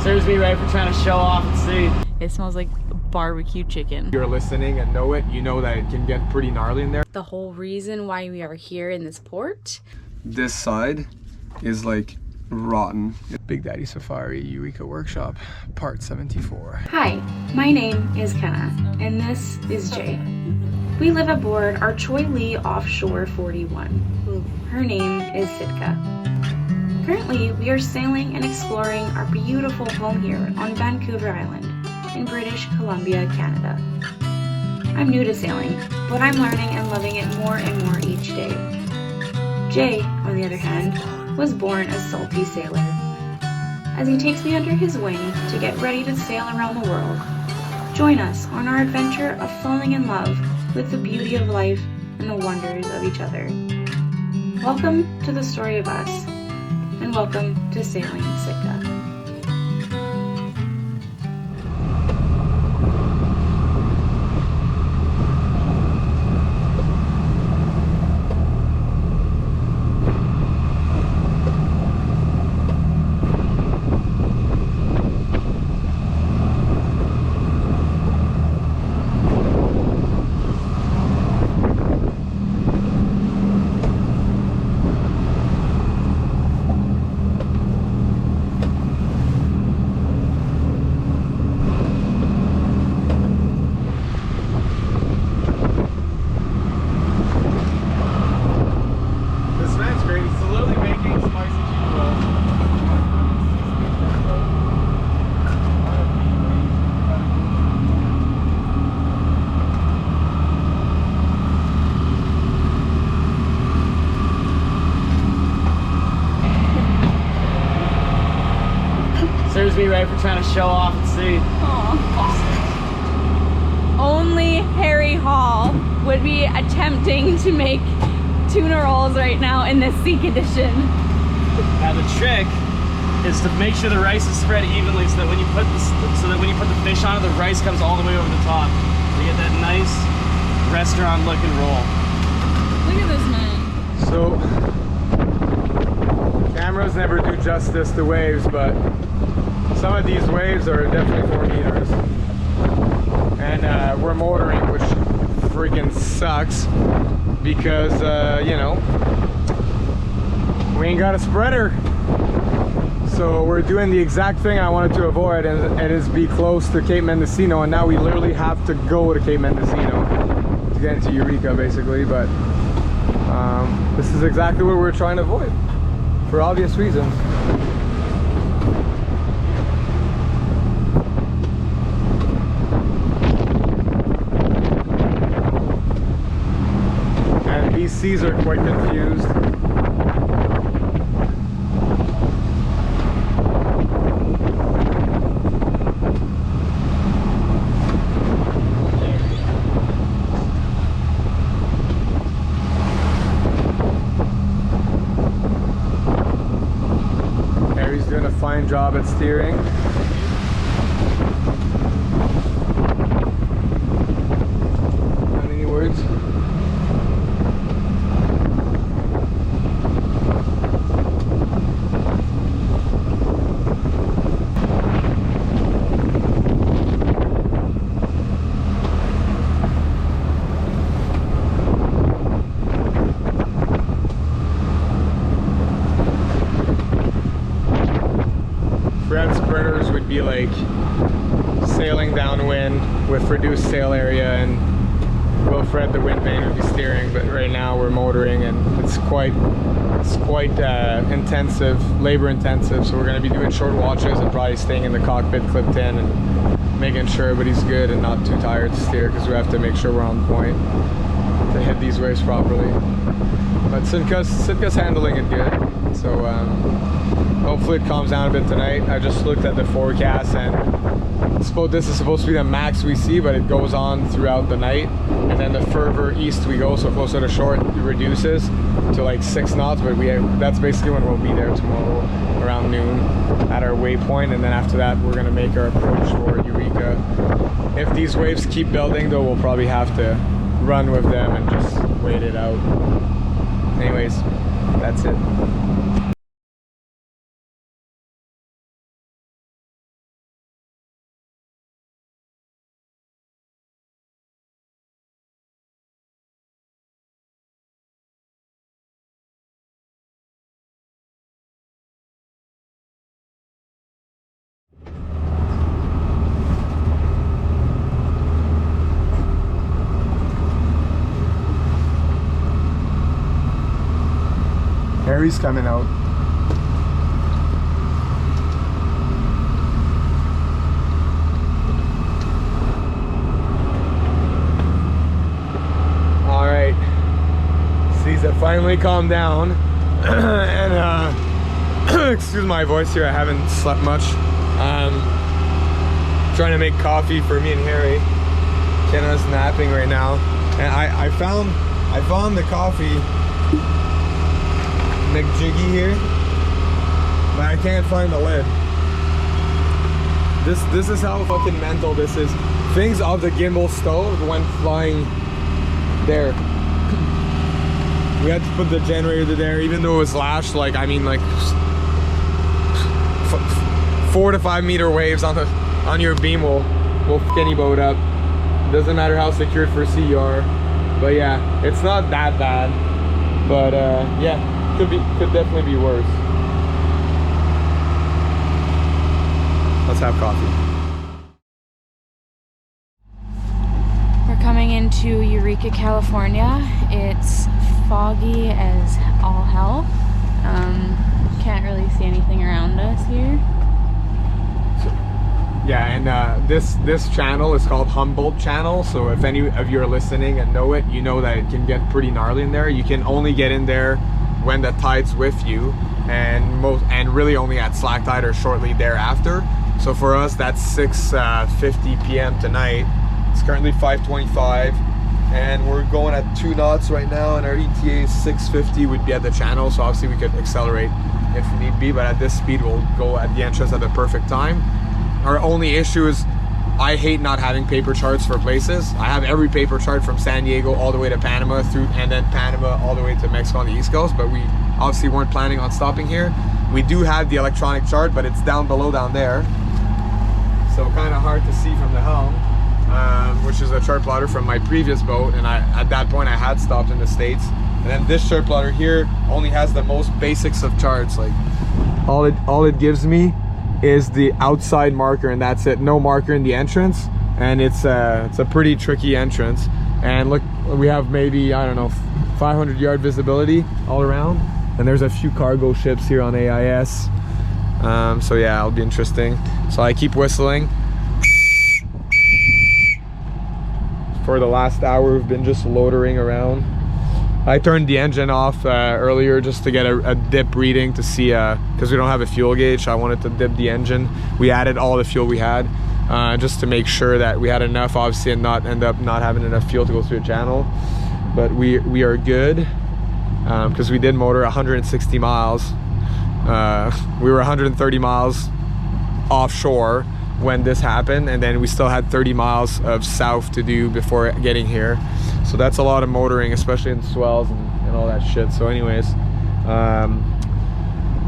Serves me right for trying to show off and see. It smells like barbecue chicken. If you're listening and know it, you know that it can get pretty gnarly in there. The whole reason why we are here in this port. This side is like rotten. Big Daddy Safari Eureka Workshop, part 74. Hi, my name is Kenna, and this is Jay. We live aboard our Choi Lee Offshore 41. Her name is Sitka. Currently, we are sailing and exploring our beautiful home here on Vancouver Island in British Columbia, Canada. I'm new to sailing, but I'm learning and loving it more and more each day. Jay, on the other hand, was born a salty sailor. As he takes me under his wing to get ready to sail around the world, join us on our adventure of falling in love with the beauty of life and the wonders of each other. Welcome to the story of us, and welcome to Sailing Sitka. Serves me right for trying to show off and see. Only Harry Hall would be attempting to make tuna rolls right now in this sea condition. Now the trick is to make sure the rice is spread evenly so that when you put the fish on it, the rice comes all the way over the top. You get that nice restaurant looking roll. Look at this man. So, cameras never do justice to waves, but some of these waves are definitely 4 meters. And we're motoring, which freaking sucks because, you know, we ain't got a spreader. So we're doing the exact thing I wanted to avoid, and it is be close to Cape Mendocino, and now we literally have to go to Cape Mendocino to get into Eureka, basically. But this is exactly what we're trying to avoid, for obvious reasons. And these seas are quite confused. Doing a fine job at steering. Any words? Fred spreaders would be like sailing downwind with reduced sail area, and Will Fred the wind vane would be steering. But right now we're motoring, and it's quite intensive, labor intensive. So we're going to be doing short watches and probably staying in the cockpit clipped in and making sure everybody's good and not too tired to steer, because we have to make sure we're on point to hit these waves properly. But Sitka's handling it good. So hopefully it calms down a bit tonight. I just looked at the forecast, and this is supposed to be the max we see, but it goes on throughout the night. And then the further east we go, so closer to shore, it reduces to like 6 knots. But that's basically when we'll be there tomorrow around noon at our waypoint. And then after that, we're going to make our approach for Eureka. If these waves keep building, though, we'll probably have to run with them and just wait it out. Anyways, that's it. Harry's coming out. All right, seas have finally calmed down, and excuse my voice here. I haven't slept much. Trying to make coffee for me and Harry. Kenna's napping right now, and I found the coffee McJiggy here, but I can't find the lid. This is how fucking mental this is. Things off the gimbal stove went flying there. We had to put the generator there, even though it was lashed, like, I mean, like 4 to 5 meter waves on your beam will fuck any boat up. Doesn't matter how secured for sea you are. But yeah, it's not that bad. But yeah, could definitely be worse. Let's have coffee. We're coming into Eureka, California. It's foggy as all hell. Can't really see anything around us here. Yeah, and this channel is called Humboldt Channel. So if any of you are listening and know it, you know that it can get pretty gnarly in there. You can only get in there when the tide's with you, and really only at slack tide or shortly thereafter. So for us, that's 6:50 p.m. tonight. It's currently 5:25, and we're going at 2 knots right now, and our ETA is 6:50. We'd be at the channel, so obviously we could accelerate if need be, but at this speed we'll go at the entrance at the perfect time. Our only issue is I hate not having paper charts for places. I have every paper chart from San Diego all the way to Panama through, and then Panama all the way to Mexico on the East Coast, but we obviously weren't planning on stopping here. We do have the electronic chart, but it's down below down there. So kind of hard to see from the helm, which is a chart plotter from my previous boat, and at that point I had stopped in the States. And then this chart plotter here only has the most basics of charts. Like all it gives me is the outside marker, and that's it. No marker in the entrance, and it's a pretty tricky entrance. And look, we have maybe, I don't know, 500 yard visibility all around, and there's a few cargo ships here on AIS. So yeah, it'll be interesting. So I keep whistling. For the last hour we've been just loitering around. I turned the engine off earlier just to get a dip reading to see, because we don't have a fuel gauge, so I wanted to dip the engine. We added all the fuel we had just to make sure that we had enough, obviously, and not end up not having enough fuel to go through the channel. But we are good, because we did motor 160 miles. We were 130 miles offshore when this happened, and then we still had 30 miles of south to do before getting here. So that's a lot of motoring, especially in swells and all that shit. So anyways,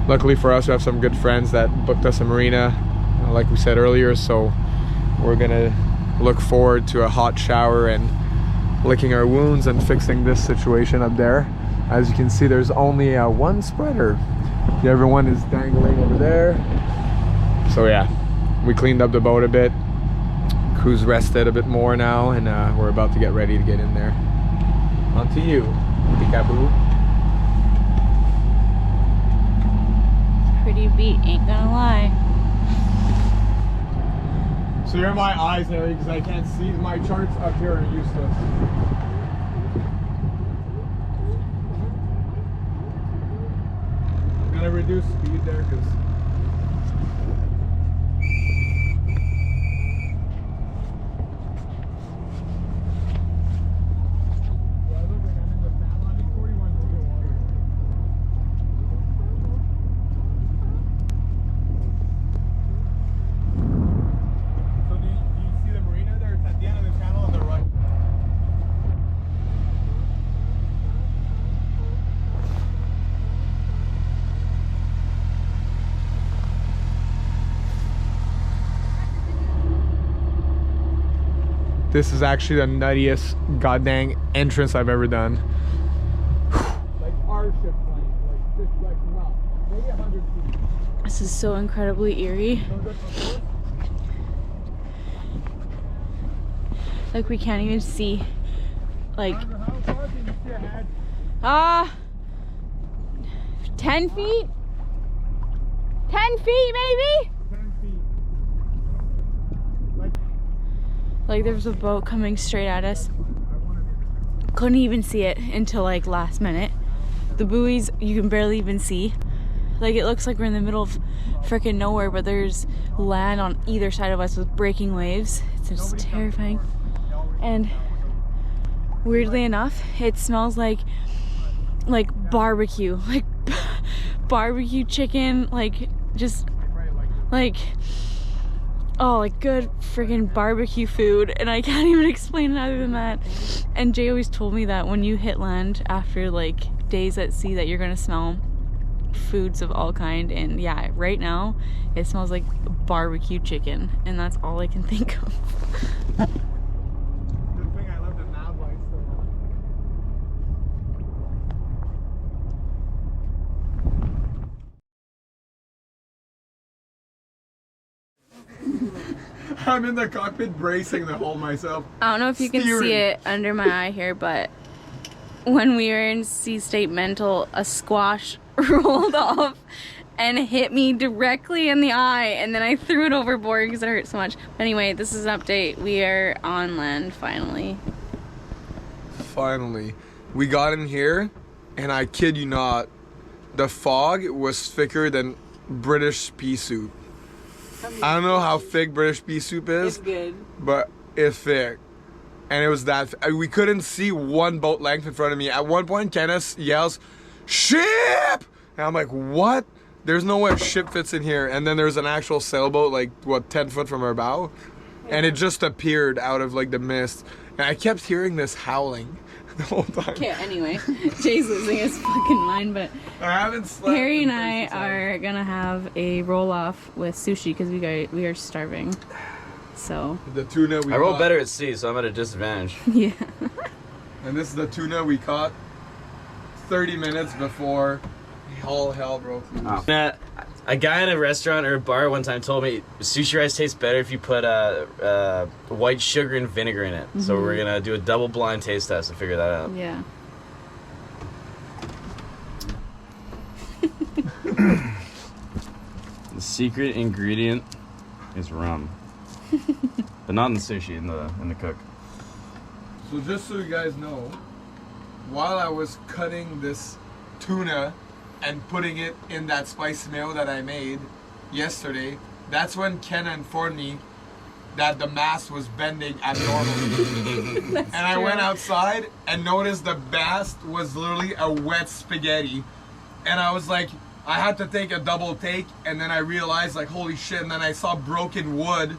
luckily for us, we have some good friends that booked us a marina, like we said earlier. So we're gonna look forward to a hot shower and licking our wounds and fixing this situation up there. As you can see, there's only one spreader. The other one is dangling over there. So yeah, we cleaned up the boat a bit. Crew's rested a bit more now, and we're about to get ready to get in there. On to you, peekaboo. Pretty beat, ain't gonna lie. So here are my eyes there, because I can't see. My charts up here are useless. I'm gonna reduce speed there, because this is actually the nuttiest goddamn entrance I've ever done. Like our ship like no, maybe 100 feet. This is so incredibly eerie. Like we can't even see. Like, 10 10 feet? 10 feet, maybe? 10 feet. Like there was a boat coming straight at us. Couldn't even see it until like last minute. The buoys you can barely even see. Like it looks like we're in the middle of freaking nowhere, but there's land on either side of us with breaking waves. It's just terrifying. And weirdly enough, it smells like barbecue, like barbecue chicken, like just like, oh, like good freaking barbecue food. And I can't even explain it other than that. And Jay always told me that when you hit land after like days at sea that you're gonna smell foods of all kind. And yeah, right now it smells like barbecue chicken, and that's all I can think of. Good thing I left the nav lights still. I'm in the cockpit bracing the hole myself. I don't know if you can see it under my eye here, but when we were in Sea State Mental, a squash rolled off and hit me directly in the eye, and then I threw it overboard because it hurt so much. But anyway, this is an update. We are on land finally. Finally. We got in here, and I kid you not, the fog was thicker than British pea soup. I don't know how thick British pea soup is. It's good. But it's thick. And it was that, we couldn't see one boat length in front of me. At one point, Kenneth yells, "Ship!" And I'm like, what? There's no way a ship fits in here. And then there's an actual sailboat, like, what, 10 foot from our bow? Yeah. And it just appeared out of, like, the mist. And I kept hearing this howling the whole time. Okay, anyway, Jay's losing his fucking mind, but I haven't slept. Harry and I are gonna have a roll-off with sushi because we are starving. So the tuna we I roll caught. better at sea, so I'm at a disadvantage. Yeah. And this is the tuna we caught 30 minutes before all hell broke loose. A guy in a restaurant or a bar one time told me sushi rice tastes better if you put white sugar and vinegar in it. So we're gonna do a double blind taste test to figure that out. Yeah. The secret ingredient is rum, but not in the sushi, in the cook. So just so you guys know, while I was cutting this tuna and putting it in that spicy mayo that I made yesterday, that's when Ken informed me that the mast was bending abnormally. And I went outside and noticed the mast was literally a wet spaghetti. And I was like, I had to take a double take, and then I realized, like, holy shit. And then I saw broken wood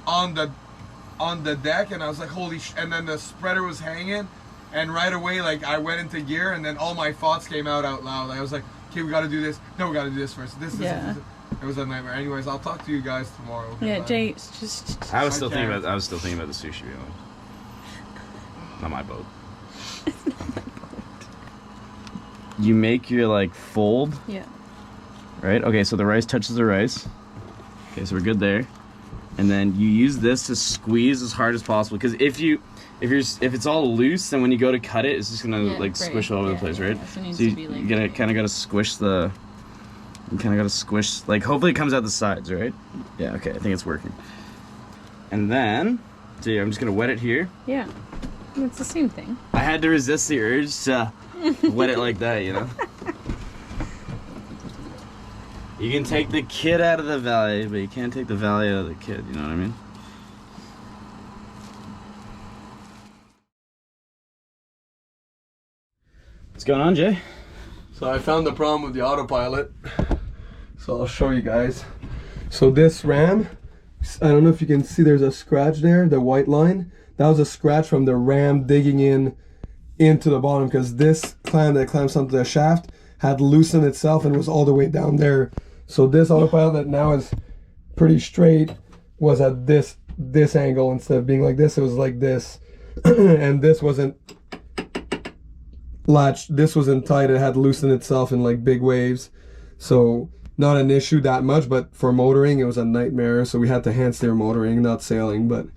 on the deck, and I was like, holy shit. And then the spreader was hanging, and right away, like, I went into gear, and then all my thoughts came out loud. I was like, okay, we gotta do this. No, we gotta do this first. This. It was a nightmare. Anyways, I'll talk to you guys tomorrow. Okay, Yeah, bye. Jay, just. I was still thinking about the sushi meal. Not my boat. You make your like fold. Yeah. Right? Okay, so the rice touches the rice. Okay, so we're good there. And then you use this to squeeze as hard as possible, because if it's all loose, then when you go to cut it, it's just gonna squish all over the place, right? So you kind of gotta squish the. You kind of gotta squish, like, hopefully it comes out the sides, right? Yeah, okay, I think it's working. And then, so I'm just gonna wet it here. Yeah. It's the same thing. I had to resist the urge to wet it like that, you know? You can take the kid out of the valley, but you can't take the valley out of the kid, you know what I mean? What's going on, Jay? So I found the problem with the autopilot. So I'll show you guys. So this ram, I don't know if you can see, there's a scratch there, the white line. That was a scratch from the ram digging into the bottom, because this clamp that clamps onto the shaft had loosened itself and was all the way down there. So this autopilot that now is pretty straight was at this angle. Instead of being like this, it was like this. And this wasn't latched, this wasn't tight, it had loosened itself in like big waves. So not an issue that much, but for motoring it was a nightmare. So we had to hand steer motoring, not sailing. But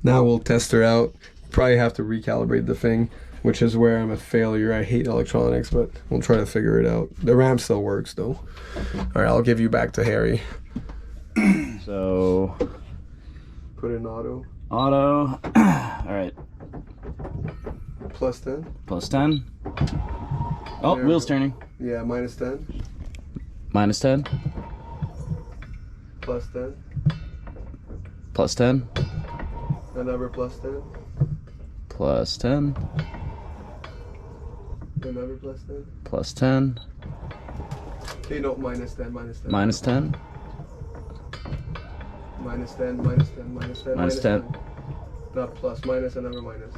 now we'll test her out. Probably have to recalibrate the thing. which is where I'm a failure. I hate electronics, but we'll try to figure it out. The RAM still works though. All right, I'll give you back to Harry. So Put in auto. auto. All right. Plus 10. Plus 10. Oh, There wheels we go. turning. Yeah, minus 10. Minus 10. Plus 10. Plus 10. Another plus 10. Plus 10. Another plus 10. Plus 10. Okay, no, minus 10, minus 10. Minus 10. Minus 10, minus 10, minus 10. Minus 10. Not plus, minus, another minus.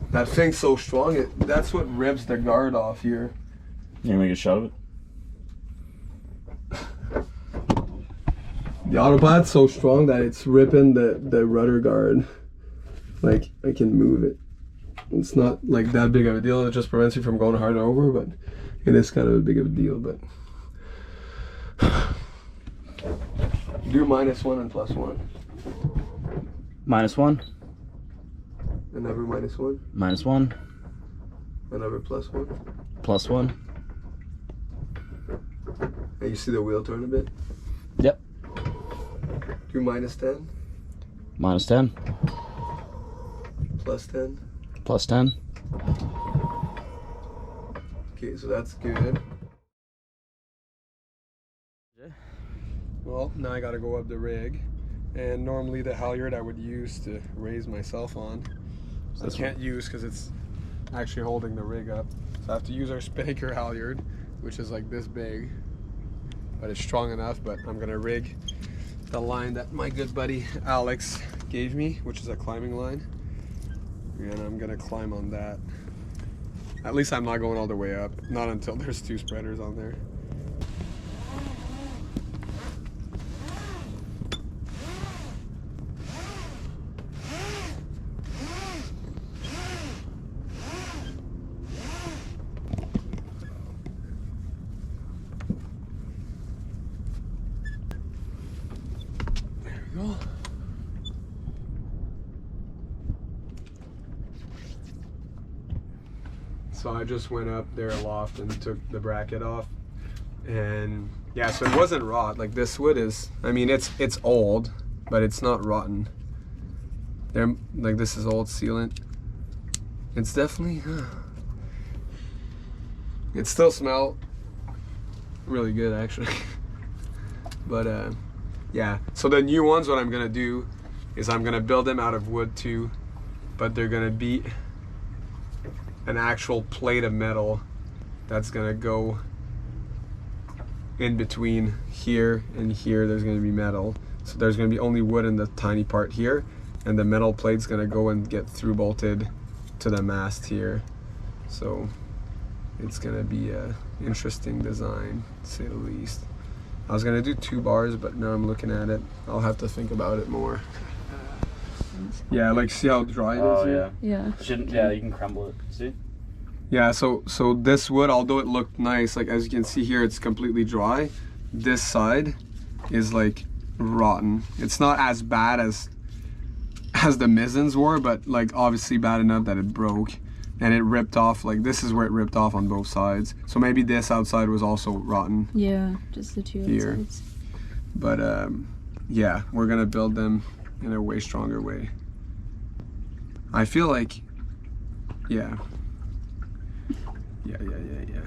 That thing's so strong, that's what rips the guard off here. You gonna make a shot of it? The Autopilot's so strong that it's ripping the rudder guard. Like, I can move it. It's not like that big of a deal. It just prevents you from going hard over, but it is kind of a big of a deal. But do minus 1 and plus 1. Minus 1. Another minus 1. Minus 1. Another plus 1. Plus 1. And you see the wheel turn a bit? Yep. Do minus 10. Minus 10. Plus 10. Plus 10. Okay, so that's good. Well, now I gotta go up the rig. And normally the halyard I would use to raise myself on, I can't use because it's actually holding the rig up. So I have to use our spinnaker halyard, which is like this big, but it's strong enough. But I'm gonna rig the line that my good buddy Alex gave me, which is a climbing line. And I'm gonna climb on that. At least I'm not going all the way up. Not until there's 2 spreaders on there. There we go. So I just went up there aloft and took the bracket off, and yeah, so it wasn't rot. Like, this wood is, I mean, it's old, but it's not rotten. There, like, this is old sealant. It's definitely, it still smells really good actually. But yeah, so the new ones, what I'm gonna do is I'm gonna build them out of wood too, but they're gonna be an actual plate of metal that's gonna go in between here and here. There's gonna be metal, so there's gonna be only wood in the tiny part here, and the metal plate's gonna go and get through bolted to the mast here. So it's gonna be a interesting design, to say the least. I was gonna do 2 bars, but now I'm looking at it, I'll have to think about it more. Yeah, like, see how dry it is? Oh here? yeah. Yeah. Yeah, you can crumble it. See? Yeah, so this wood, although it looked nice, like, as you can see here, it's completely dry. This side is like rotten. It's not as bad as the mizens were, but like obviously bad enough that it broke and it ripped off. Like, this is where it ripped off on both sides. So maybe this outside was also rotten. Yeah, just the 2 Here. outsides. But yeah, we're gonna build them in a way stronger way. I feel like, yeah. Yeah. Yeah.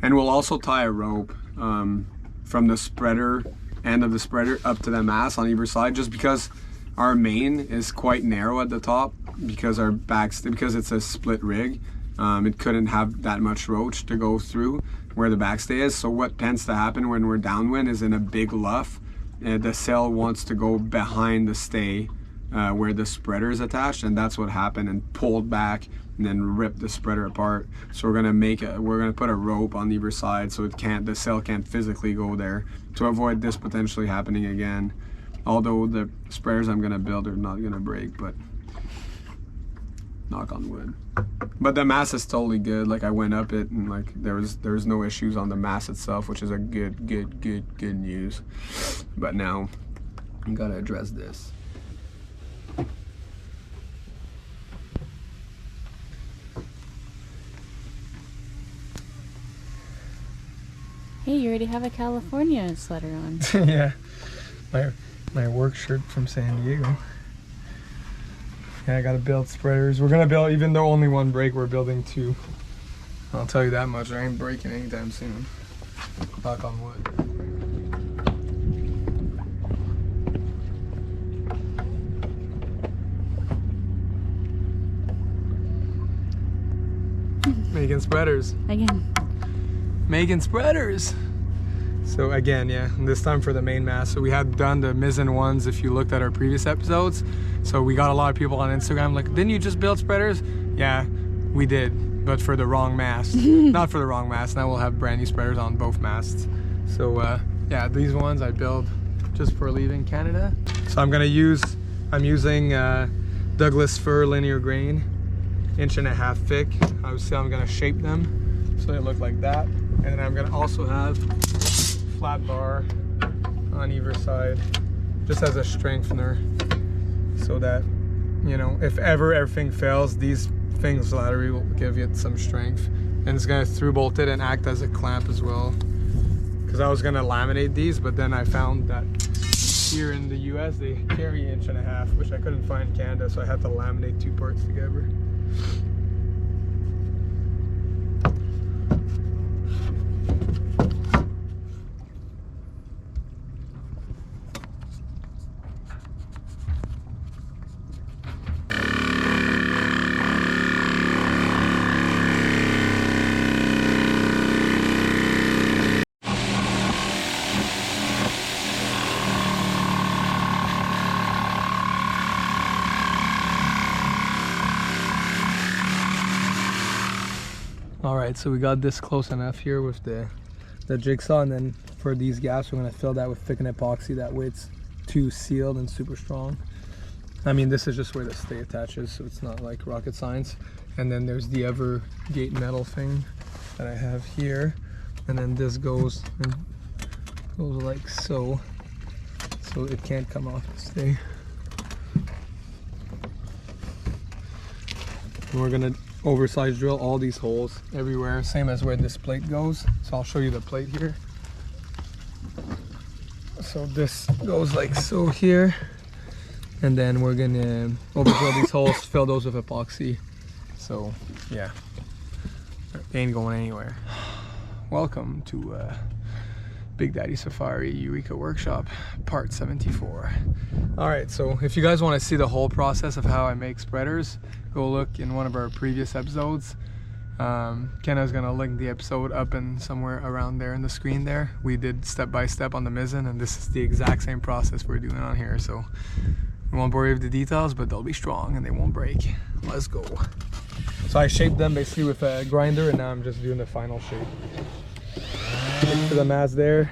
And we'll also tie a rope from the spreader, end of the spreader, up to the mast on either side, just because our main is quite narrow at the top, because our because it's a split rig. It couldn't have that much roach to go through where the backstay is. So what tends to happen when we're downwind is, in a big luff, the sail wants to go behind the stay where the spreader is attached, and that's what happened, and pulled back and then ripped the spreader apart. So we're gonna put a rope on either side so the sail can't physically go there, to avoid this potentially happening again. Although the spreaders I'm gonna build are not gonna break, but knock on wood. But the mass is totally good. Like I went up it and like there was no issues on the mass itself, which is a good news. But now I'm gonna address this. Hey, you already have a California sweater on. Yeah, my work shirt from San Diego. Yeah, I gotta build spreaders. We're gonna build, even though only one break, we're building 2. I'll tell you that much. I ain't breaking anytime soon. Knock on wood. Making spreaders. Again. Making spreaders. So again, yeah, this time for the main mast. So we had done the mizzen ones if you looked at our previous episodes. So we got a lot of people on Instagram like, didn't you just build spreaders? Yeah, we did, but for the wrong mast. Not for the wrong mast. Now we'll have brand new spreaders on both masts. So yeah, these ones I built just for leaving Canada. So I'm using Douglas fir linear grain, 1.5 inch thick. Obviously I'm gonna shape them so they look like that. And then I'm gonna also have flat bar on either side, just as a strengthener, so that, you know, if ever everything fails, these things laterally will give it some strength. And it's gonna through bolt it and act as a clamp as well. Because I was gonna laminate these, but then I found that here in the US they carry 1.5 inch, which I couldn't find in Canada, so I had to laminate 2 parts together. Alright, so we got this close enough here with the jigsaw, and then for these gaps we're going to fill that with thickened epoxy. That way it's too sealed and super strong. I mean, this is just where the stay attaches, so it's not like rocket science. And then there's the other gate metal thing that I have here, and then this goes like so it can't come off the stay. And we're going to oversized drill all these holes everywhere, same as where this plate goes. So I'll show you the plate here. So this goes like so here, and then we're gonna overdrill these holes, fill those with epoxy. So yeah, they ain't going anywhere. Welcome to Big Daddy Safari Eureka Workshop, part 74. Alright, so if you guys want to see the whole process of how I make spreaders, go look in one of our previous episodes. Kenna's gonna link the episode up and somewhere around there in the screen there. We did step by step on the mizzen, and this is the exact same process we're doing on here. So we won't bore you with the details, but they'll be strong and they won't break. Let's go. So I shaped them basically with a grinder, and now I'm just doing the final shape. To the mast there,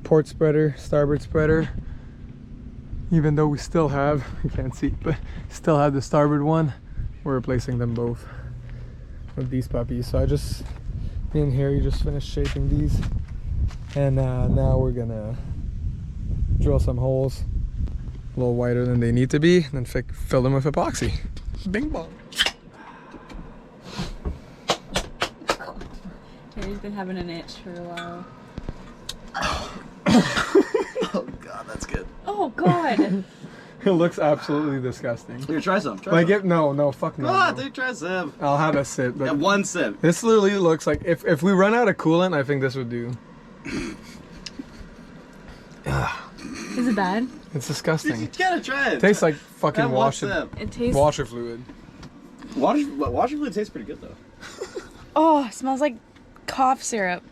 port spreader, starboard spreader. Even though we still have, you can't see, but still have the starboard one, we're replacing them both with these puppies. So I just, in here, you just finished shaping these, and now we're gonna drill some holes a little wider than they need to be, and then fill them with epoxy. Bing bong. Harry's been having an itch for a while. Oh god, that's good. Oh god. It looks absolutely disgusting. Here, try some. Try Like some. it, no, fuck no. Ah, no. dude, try some. I'll have a sip. But Yeah, one sip. this literally looks like, if we run out of coolant, I think this would do. Is it bad? It's You disgusting. gotta try it. Tastes like fucking Have one sip. It tastes. washer fluid. Water fluid tastes pretty good though. Oh, it smells like cough syrup.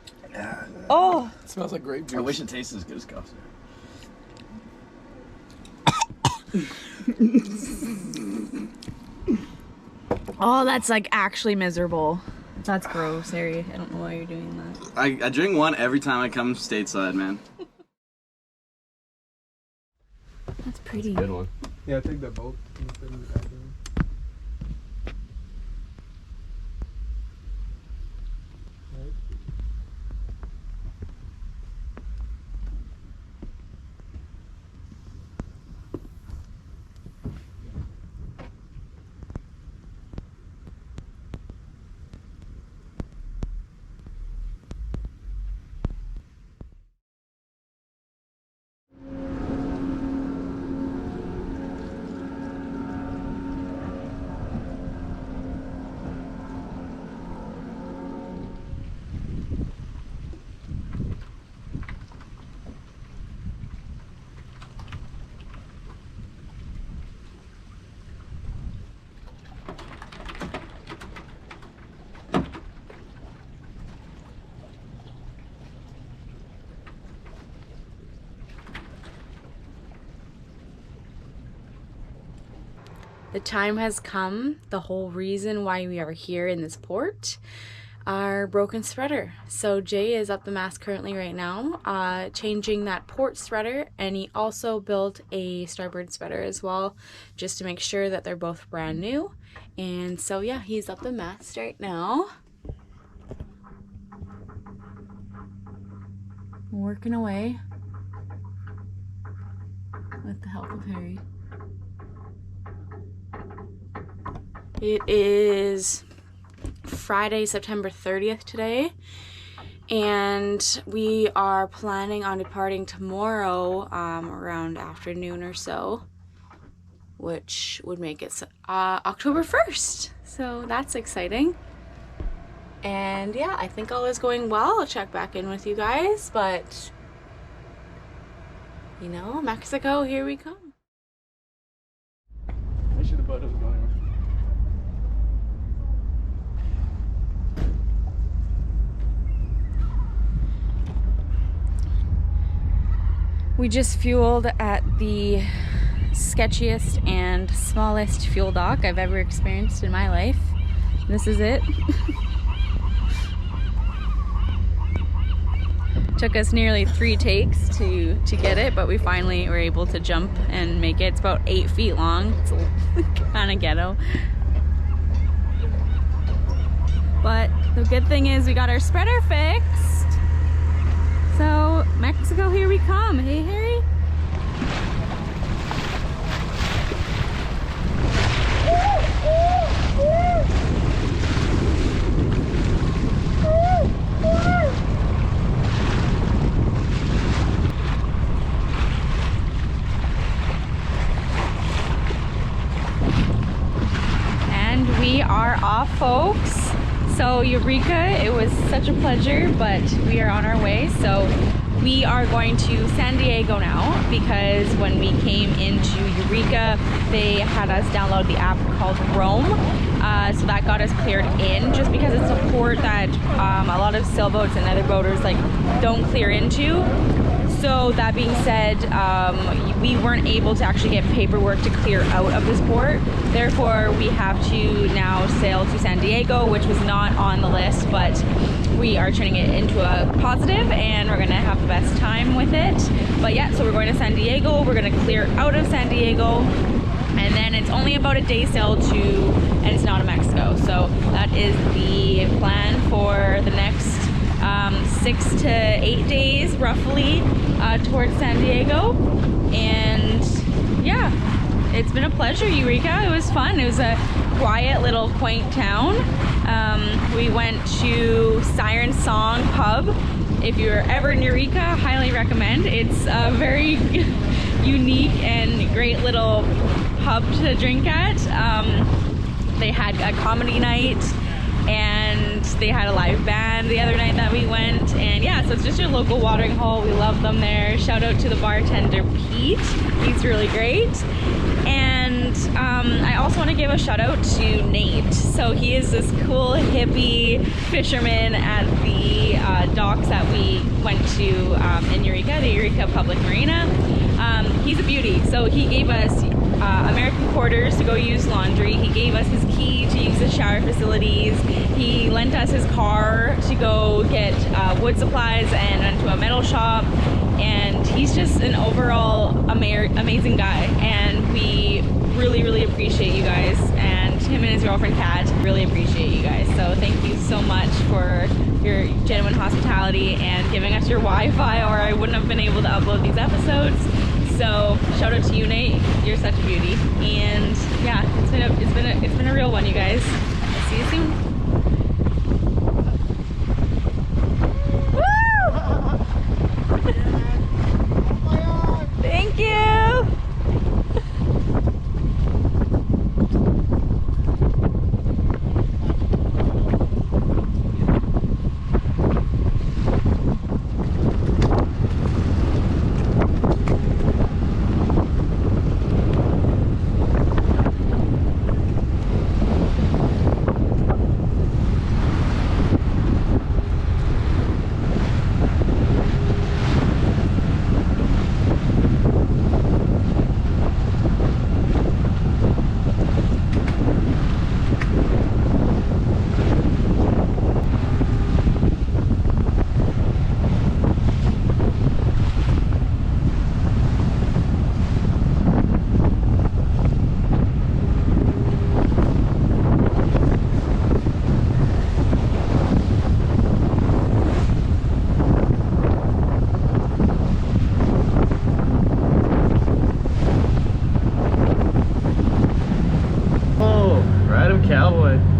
Oh. It smells like grape juice. I wish it tasted as good as coffee. Oh, that's like actually miserable. That's gross, Harry. I don't know why you're doing that. I drink one every time I come stateside, man. That's pretty. Good one. Yeah, take the boat. The time has come, the whole reason why we are here in this port, our broken spreader. So Jay is up the mast currently right now, changing that port spreader, and he also built a starboard spreader as well, just to make sure that they're both brand new. And so yeah, he's up the mast right now. Working away with the help of Harry. It is Friday, September 30th today, and we are planning on departing tomorrow around afternoon or so, which would make it October 1st. So that's exciting. And yeah, I think all is going well. I'll check back in with you guys, but you know, Mexico, here we come. I should have boat doesn't go anywhere. We just fueled at the sketchiest and smallest fuel dock I've ever experienced in my life. This is it. Took us nearly 3 takes to get it, but we finally were able to jump and make it. It's about 8 feet long. It's kind of ghetto. But the good thing is we got our spreader fixed. So Mexico, here we come. Hey, Harry. And we are off, folks. So Eureka, it was such a pleasure, but we are on our way. So we are going to San Diego now, because when we came into Eureka, they had us download the app called Rome. So that got us cleared in, just because it's a port that a lot of sailboats and other boaters like don't clear into. So that being said, we weren't able to actually get paperwork to clear out of this port. Therefore, we have to now sail to San Diego, which was not on the list, but we are turning it into a positive, and we're gonna have the best time with it. But yeah, so we're going to San Diego. We're gonna clear out of San Diego, and then it's only about a day sail to, and it's not in Mexico. So that is the plan for the next 6 to 8 days roughly towards San Diego. And yeah, it's been a pleasure, Eureka. It was fun. It was a quiet little quaint town. We went to Siren Song Pub. If you're ever in Eureka, highly recommend. It's a very unique and great little pub to drink at. They had a comedy night, and they had a live band the other night that we went. And yeah, so it's just your local watering hole. We love them there. Shout out to the bartender Pete, he's really great. And I also want to give a shout out to Nate. So he is this cool hippie fisherman at the docks that we went to in Eureka, the Eureka Public Marina. He's a beauty. So he gave us American quarters to go use laundry. He gave us his key to use the shower facilities. He lent us his car to go get wood supplies and went to a metal shop. And he's just an overall amazing guy. And we really, really appreciate you guys. And him and his girlfriend Kat really appreciate you guys. So thank you so much for your genuine hospitality and giving us your Wi-Fi, or I wouldn't have been able to upload these episodes. So shout out to you, Nate. You're such a beauty. And yeah, it's been a real one, you guys. I'll see you soon. Thank you. Cowboy.